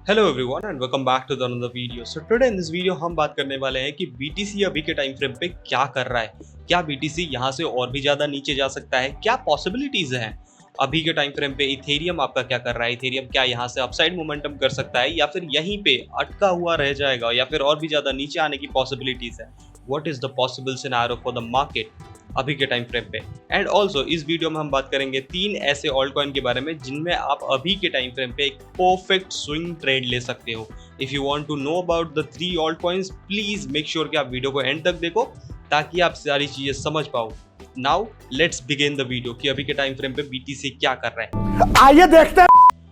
Hello everyone and welcome back to the another video. So today in this video हम बात करने वाले हैं कि बीटीसी अभी के टाइम फ्रेम पे क्या कर रहा है। क्या बीटीसी यहाँ से और भी ज़्यादा नीचे जा सकता है? क्या पॉसिबिलिटीज़ हैं अभी के टाइम फ्रेम पे? इथेरियम आपका क्या कर रहा है? इथेरियम क्या यहाँ से अपसाइड मोमेंटम कर सकता है या फिर यहीं पे अटका हुआ रह जाएगा या फिर और भी ज़्यादा नीचे आने की पॉसिबिलिटीज़ है? What is the possible scenario for the market अभी के टाइम फ्रेम पे? एंड ऑल्सो इस वीडियो में हम बात करेंगे 3 ऐसे ऑल्ट कॉइन के बारे में जिनमें आप अभी के टाइम फ्रेम पे एक परफेक्ट स्विंग ट्रेड ले सकते हो। If you want to know about the 3 alt coins, please make sure कि आप वीडियो को एंड तक देखो ताकि आप सारी चीजें समझ पाओ। Now let's begin the video कि अभी के टाइम फ्रेम पे बीटीसी क्या कर रहा है। आइए देखते हैं।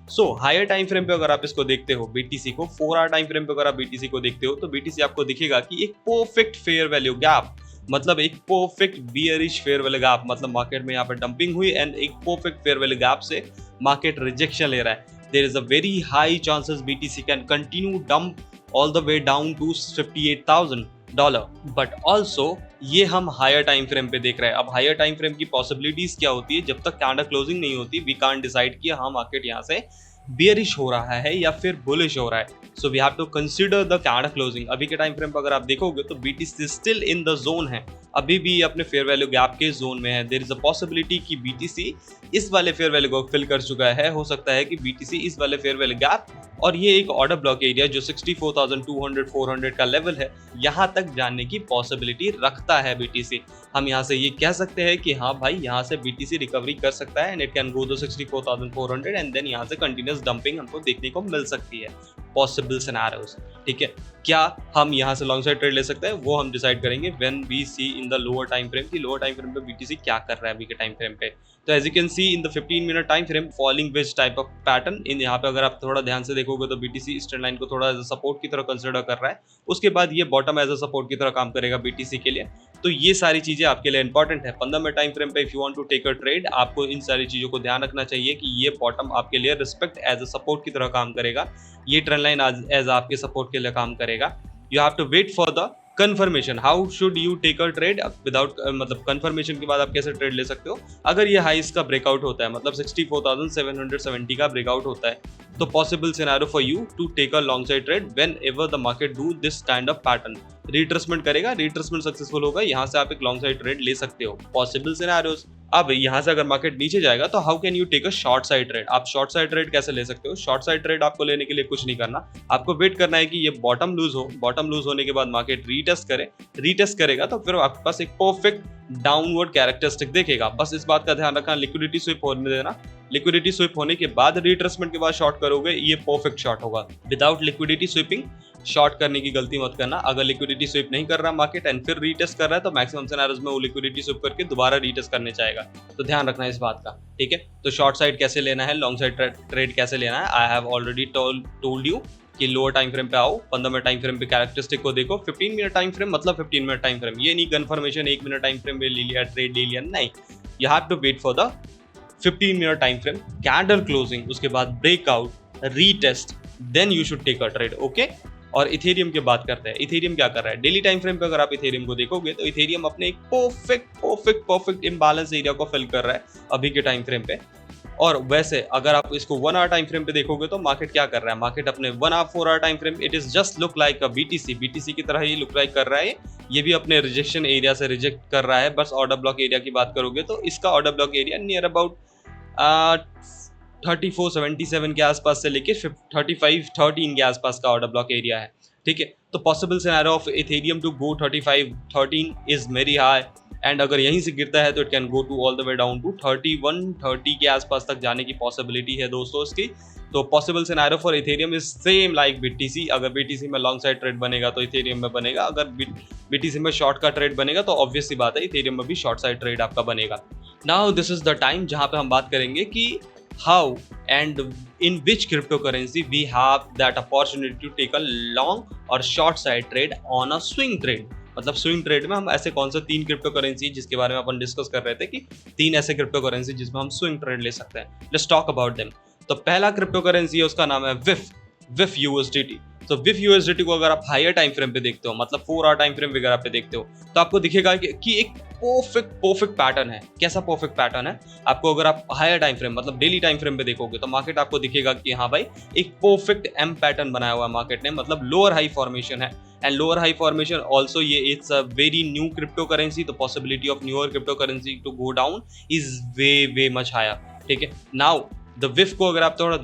सो हायर टाइम फ्रेम पे अगर आप इसको देखते हो बीटीसी को, 4 आवर टाइम फ्रेम पे अगर आप बीटीसी को देखते हो तो बीटीसी आपको दिखेगा कि एक परफेक्ट फेयर वैल्यू गैप, मतलब एक perfect bearish fair value gap, मतलब मार्केट में यहाँ पर डंपिंग हुई एंड एक परफेक्ट फेयर वैल्यू गैप से मार्केट रिजेक्शन ले रहा है। There is a very high chances BTC can continue dump all the way down to $58,000, but also ये हम हायर टाइम फ्रेम पे देख रहे हैं। अब हायर टाइम फ्रेम की पॉसिबिलिटीज क्या होती है? जब तक कैंडल क्लोजिंग नहीं होती वी कांट डिसाइड कि हाँ मार्केट यहाँ से बियरिश हो रहा है या फिर बुलिश हो रहा है। So we have to consider the candle closing. अभी के टाइम फ्रेम पर अगर आप देखोगे तो BTC still in the zone है, अभी भी अपने फेयर वैल्यू गैप के जोन में है। देयर इज अ पॉसिबिलिटी कि बीटीसी इस वाले फेयर वैल्यू को फिल कर चुका है। हो सकता है कि बीटीसी इस वाले फेयर वैल्यू गैप और ये एक ऑर्डर ब्लॉक एरिया जो 64,200 400 का लेवल है, यहाँ तक जाने की पॉसिबिलिटी रखता है बीटीसी। हम यहाँ से ये कह सकते हैं कि हाँ भाई यहाँ से बीटीसी रिकवरी कर सकता है and it can go to 64,400 and then यहाँ से कंटिन्यूस डंपिंग हमको देखने को मिल सकती है। पॉसिबल सिनेरियोस, ठीक है। क्या हम यहाँ से लॉन्ग साइड ट्रेड ले सकते हैं वो हम डिसाइड करेंगे when we see in the lower time frame कि लोअर टाइम फ्रेम पे बीटीसी क्या कर रहा है अभी के टाइम फ्रेम पे। तो as you can see in the 15 minute time frame falling wedge type of pattern in, यहाँ पे अगर आप थोड़ा ध्यान से देखोगे तो बीटीसी इस ट्रेंड लाइन को थोड़ा एज अ सपोर्ट की तरह कंसिडर कर रहा है। उसके बाद ये बॉटम एज अ सपोर्ट की तरह काम करेगा बीटीसी के लिए। तो ये सारी चीजें आपके लिए इंपॉर्टेंट है। 15 मिनट टाइम फ्रेम पे if you want to take a trade आपको इन सारी चीजों को ध्यान रखना चाहिए कि ये बॉटम आपके लिए रिस्पेक्ट एज अ सपोर्ट की तरह काम करेगा, ये ट्रेंड लाइन एज आपके सपोर्ट के लिए काम करेगा। You have to wait for the confirmation. How should you take a trade without, मतलब कंफर्मेशन के बाद आप कैसे ट्रेड ले सकते हो? अगर ये हाइस का ब्रेकआउट होता है, मतलब 64,770 का ब्रेकआउट होता है, तो possible scenario for you to take a long side trade whenever the market do this kind of pattern. Retracement करेगा, रिट्रेसमेंट सक्सेसफुल होगा, यहाँ से आप एक लॉन्ग साइड ट्रेड ले सकते हो। Possible scenarios. अब यहाँ से अगर मार्केट नीचे जाएगा तो how can you take a short side trade? आप शॉर्ट साइड ट्रेड कैसे ले सकते हो? शॉर्ट साइड ट्रेड आपको लेने के लिए कुछ नहीं करना, आपको वेट करना है कि ये बॉटम लूज हो। बॉटम लूज होने के बाद मार्केट रीटेस्ट करे, रीटेस्ट करेगा तो फिर आपके पास एक परफेक्ट डाउनवर्ड कैरेक्टरिस्टिक देखेगा। बस इस बात का ध्यान रखना, लिक्विडिटी स्विप होने देना। लिक्विडिटी स्विप होने के बाद रिट्रेसमेंट के बाद शॉर्ट करोगे, ये परफेक्ट शॉर्ट होगा। विदाउट लिक्विडिटी स्विपिंग शॉर्ट करने की गलती मत करना। अगर लिक्विडिटी स्विप नहीं कर रहा मार्केट एंड फिर रीटेस्ट कर रहा है तो मैक्सिमम सिनेरियोस में वो लिक्विडिटी स्विप करके दोबारा रीटेस्ट करने चाहेगा। तो ध्यान रखना इस बात का, ठीक है। तो शॉर्ट साइड कैसे लेना है, लॉन्ग साइड ट्रेड कैसे लेना है, I have already told you कि लोअर टाइम फ्रेम पे आओ, 15 मिनट टाइम फ्रेम पे कैरेक्टरिस्टिक को देखो। 15 मिनट टाइम फ्रेम मतलब 15 मिनट टाइम फ्रेम, ये नहीं कंफर्मेशन 1 मिनट टाइम फ्रेम में ले लिया ट्रेड ले लिया, नहीं। You have to wait for the 15 minute time frame, candle closing, उसके बाद breakout, retest, then you should take a trade, okay. और इथेरियम की बात करते हैं। इथेरियम क्या कर रहा है? डेली टाइम फ्रेम पे अगर आप इथेरियम को देखोगे तो इथेरियम अपने एक परफेक्ट इम्बैलेंस एरिया को फिल कर रहा है अभी के टाइम फ्रेम पे। और वैसे अगर आप इसको 1 आवर टाइम फ्रेम पे देखोगे तो मार्केट क्या कर रहा है? मार्केट अपने 1 hour 4 hour time frame, it is just look like a BTC की तरह ही लुक लाइक कर रहा है। ये भी अपने रिजेक्शन एरिया से रिजेक्ट कर रहा है। बस ऑर्डर ब्लॉक एरिया की बात करोगे तो इसका order block area near about 3477 के आसपास से लेके 3513 के आसपास का ऑर्डर ब्लॉक एरिया है, ठीक है। तो possible scenario of Ethereum to go 3513 is very high and अगर यहीं से गिरता है तो it can go to all the way down to 3130 के आसपास तक जाने की पॉसिबिलिटी है दोस्तों इसकी। तो possible scenario for Ethereum is same like BTC. अगर बीटीसी में लॉन्ग साइड ट्रेड बनेगा तो इथेरियम में बनेगा, अगर बीटीसी में शॉर्ट का ट्रेड बनेगा तो ऑब्वियस सी बात है इथेरियम में भी शॉर्ट साइड ट्रेड आपका बनेगा। Now this is the time जहां पे हम बात करेंगे कि how and in which cryptocurrency we have that opportunity to take a long or short side trade on a swing trade। मतलब स्विंग ट्रेड में हम ऐसे कौन से 3 क्रिप्टो करेंसी जिसके बारे में अपन डिस्कस कर रहे थे कि 3 ऐसे क्रिप्टो करेंसी जिसमें हम स्विंग ट्रेड ले सकते हैं। Let's talk about them. तो पहला क्रिप्टो करेंसी है, उसका नाम है विफ यूएसडीटी। तो विफ यूएसडीटी को अगर आप हायर टाइम फ्रेम पे देखते हो, मतलब 4 आवर टाइम फ्रेम वगैरह पे देखते हो, तो आपको दिखेगा कि एक परफेक्ट पैटर्न है। कैसा परफेक्ट पैटर्न है? आपको अगर आप हायर टाइम फ्रेम मतलब डेली टाइम फ्रेम पे देखोगे तो मार्केट आपको दिखेगा कि हाँ भाई एक परफेक्ट एम पैटर्न बनाया हुआ है मार्केट ने, मतलब लोअर हाई फॉर्मेशन है। And lower high formation also ये it's a very new crypto currency, तो possibility of newer crypto currency to go down is way much higher. ठीक है, नाउ द विफ को अगर आप थोड़ा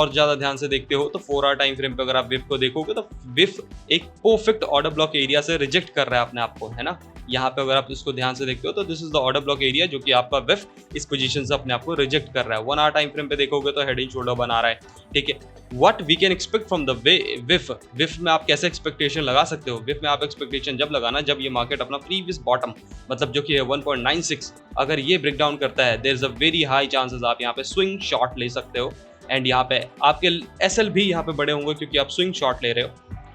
ज्यादा ध्यान से देखते हो तो 4 आवर टाइम फ्रेम पे अगर आप विफ को देखोगे तो विफ एक परफेक्ट ऑर्डर ब्लॉक एरिया से रिजेक्ट कर रहा है अपने आप को, है ना। यहाँ पे अगर आप इसको ध्यान से देखते हो तो this is the order block area जो कि आपका विफ इस पोजीशन से अपने आप को रिजेक्ट कर रहा है। 1 आवर टाइम फ्रेम पे देखोगे तो हेड एंड शोल्डर बना रहा है। ठीक है, what we can expect from the विफ में आप कैसे एक्सपेक्टेशन लगा सकते हो? विफ में आप एक्सपेक्टेशन जब लगाना जब ये मार्केट अपना प्रीवियस बॉटम मतलब जो कि है 1.96 अगर ये ब्रेक डाउन करता है, there is a very high chances आप यहाँ पे स्विंग शॉट ले सकते हो। एंड यहाँ पे आपके एसएल भी यहाँ पे बड़े होंगे क्योंकि आप स्विंग शॉट ले रहे हो,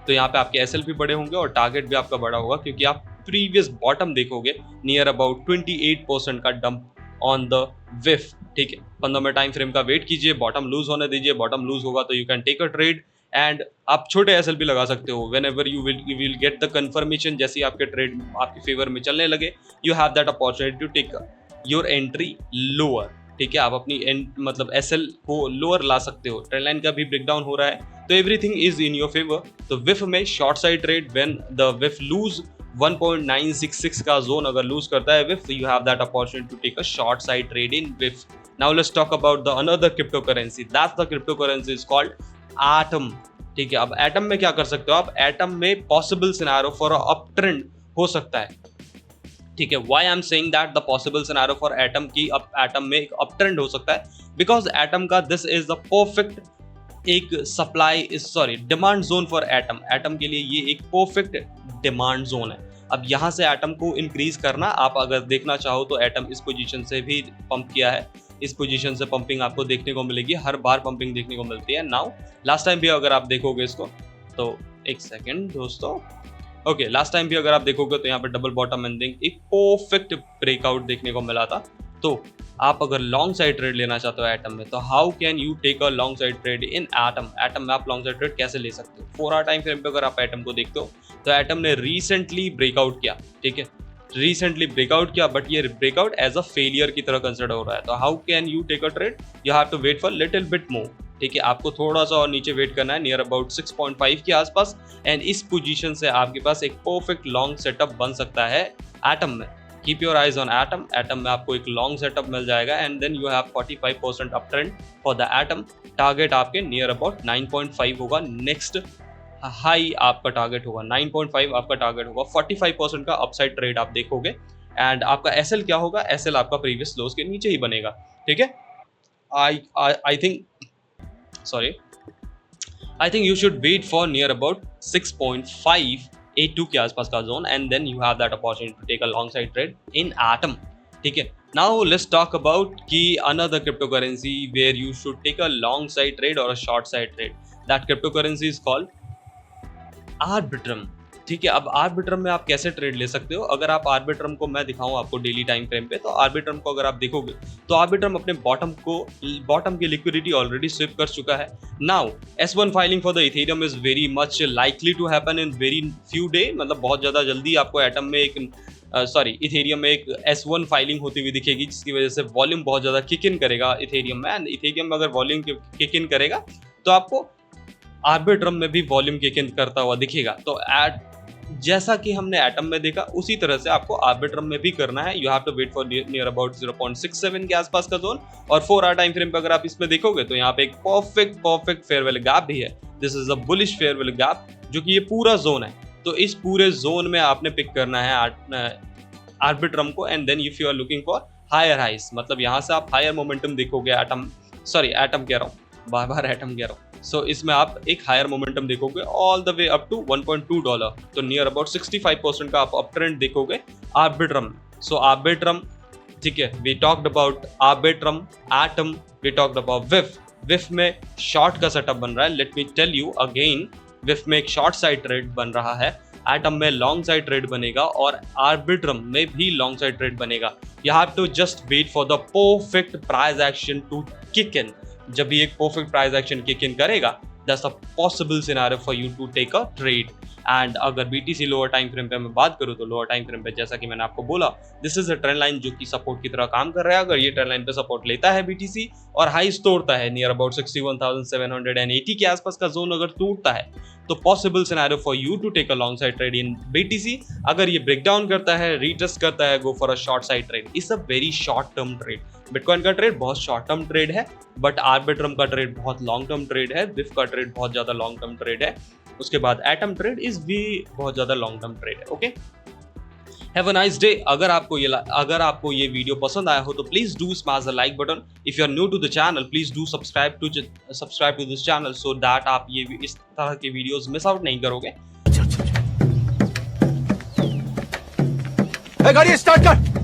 तो यहाँ पे आपके एसएल भी बड़े होंगे और टारगेट भी आपका बड़ा होगा क्योंकि आप प्रीवियस बॉटम देखोगे नियर अबाउट 28% का डंप ऑन द विफ। ठीक है, 15 मिनट टाइम फ्रेम का वेट कीजिए, बॉटम लूज होने दीजिए, बॉटम लूज होगा तो you can take a trade and आप छोटे एसएल भी लगा सकते हो। Whenever you will get the confirmation, जैसे आपके ट्रेड आपके फेवर में चलने लगे, you have that opportunity to take your entry lower. ठीक है, आप अपनी मतलब एसएल को लोअर ला सकते हो। ट्रेंड लाइन का भी ब्रेकडाउन हो रहा है तो everything is in your favour. तो विफ में short side trade when the विफ loose 1.966 का जोन अगर लूज करता है विफ, you have that opportunity to take a short side trade in विफ। Now let's talk about the another crypto currency, that's the crypto currency is called atom. ठीक है, अब atom में क्या कर सकते हो आप? एटम में possible scenario for a up trend हो सकता है। ठीक है, why I am saying that the possible scenario for atom की एटम में एक अप ट्रेंड हो सकता है, बिकॉज एटम का दिस इज द परफेक्ट एक demand zone for atom. Atom के लिए ये एक परफेक्ट डिमांड जोन है। अब यहाँ से एटम को इंक्रीज करना आप अगर देखना चाहो तो एटम इस पोजीशन से भी पंप किया है, इस पोजीशन से पंपिंग आपको देखने को मिलेगी, हर बार पंपिंग देखने को मिलती है। नाउ लास्ट टाइम भी अगर आप देखोगे इसको तो एक सेकेंड दोस्तों, ओके, लास्ट टाइम भी अगर आप देखोगे तो यहाँ पे डबल बॉटम एंडिंग एक परफेक्ट ब्रेकआउट देखने को मिला था। तो आप अगर लॉन्ग साइड ट्रेड लेना चाहते हो एटम में, तो how can you take a long side trade in Atom? Atom में आप लॉन्ग साइड ट्रेड कैसे ले सकते हो? 4 आवर टाइम फ्रेम पे अगर आप एटम को देखते हो तो एटम ने रिसेंटली ब्रेकआउट किया। ठीक है, रिसेंटली ब्रेकआउट किया, बट ये ब्रेकआउट एज अ फेलियर की तरह कंसिडर हो रहा है। तो how can you take a trade? You have to wait for little bit more. ठीक है, आपको थोड़ा सा और नीचे वेट करना है नियर अबाउट 6.5 के आसपास, एंड इस पोजीशन से आपके पास एक परफेक्ट लॉन्ग सेटअप बन सकता है एटम में। Keep your eyes on Atom. Atom में आपको एक लॉन्ग सेटअप मिल जाएगा and then you have 45% up trend for the Atom. Target आपके नियर अबाउट 9.5 होगा, नेक्स्ट हाई आपका टारगेट होगा 9.5 आपका टारगेट होगा। 45% का अपसाइड ट्रेड आप देखोगे एंड आपका एसएल क्या होगा? एसएल आपका प्रीवियस लोज के नीचे ही बनेगा। ठीक है, आई think you should wait for near about 6.582 के आसपास का zone and then you have that opportunity to take a long side trade in Atom. ठीक है, नाउ लेट्स टॉक अबाउट की another crypto currency where you should take a long side trade और a short side trade. That crypto currency is called Arbitrum. ठीक है, अब Arbitrum में आप कैसे ट्रेड ले सकते हो? अगर आप आर्बिट्रम को मैं दिखाऊं आपको डेली टाइम फ्रेम पे, तो आर्बिट्रम को अगर आप देखोगे तो आर्बिट्रम अपने बॉटम की लिक्विडिटी ऑलरेडी स्विप कर चुका है। Now S1 filing for the Ethereum is very much likely to happen in very few day, मतलब बहुत ज़्यादा जल्दी आपको एटम में एक इथेरियम में एक S1 फाइलिंग होती हुई दिखेगी, जिसकी वजह से वॉल्यूम बहुत ज़्यादा किक इन करेगा इथेरियम में। एंड इथेरियम में अगर वॉल्यूम किक इन करेगा तो आपको आर्बिट्रम में भी वॉल्यूम किक इन करता हुआ दिखेगा। तो जैसा कि हमने एटम में देखा उसी तरह से आपको आर्बिट्रम में भी करना है। You have to wait for near about 0.67 के आसपास का जोन, और 4 आवर टाइम फ्रेम पे अगर आप इसमें देखोगे तो यहाँ पे एक परफेक्ट फेयरवेल गैप भी है। This is a bullish farewell gap, जो कि ये पूरा जोन है। तो इस पूरे जोन में आपने पिक करना है आर्बिट्रम को, and then if you are looking for higher highs, मतलब यहाँ से आप हायर मोमेंटम देखोगे। एटम कह रहा हूँ, बार एटम कह रहा हूँ। सो इसमें आप एक हायर मोमेंटम देखोगे all the way up to $1.2, तो नियर अबाउट 65% का आप अप ट्रेंड देखोगे आर्बिट्रम। सो आर्बिट्रम, ठीक है, we talked about Arbitrum, Atom, we talked about विफ में शॉर्ट का सेटअप बन रहा है। Let me tell you again, विफ में एक शॉर्ट साइड ट्रेड बन रहा है, एटम में लॉन्ग साइड ट्रेड बनेगा और आर्बिट्रम में भी लॉन्ग साइड ट्रेड बनेगा। You have to just wait for the perfect price action to kick in. जब भी एक perfect price action kick in करेगा that's a possible scenario for you to take a trade. And अगर BTC lower time frame पे मैं बात करूँ तो लोअर टाइम फ्रेम पे जैसा कि मैंने आपको बोला, this is a trend line जो कि सपोर्ट की तरह काम कर रहा है। अगर ये ट्रेंड लाइन पे सपोर्ट लेता है BTC और हाइस तोड़ता है नियर अबाउट 61,780 के आसपास का जोन अगर टूटता है, तो possible scenario for you to take a long side trade in BTC। अगर ये ब्रेक डाउन करता है, रीटेस्ट करता है, go for a short side trade. It's a very short term trade. Bitcoin का ट्रेड बहुत शॉर्ट टर्म ट्रेड है, but Arbitrum का ट्रेड बहुत लॉन्ग टर्म ट्रेड है, बिफ का ट्रेड बहुत ज्यादा लॉन्ग टर्म ट्रेड है, उसके बाद एटम ट्रेड इज भी बहुत ज्यादा लॉन्ग टर्म ट्रेड है। Okay, have a nice day. अगर आपको ये वीडियो पसंद आया हो तो please do smash the like button. If you are new to the channel please do subscribe to this channel so that आप ये इस तरह के वीडियोस मिस आउट नहीं करोगे। गाड़ी स्टार्ट कर।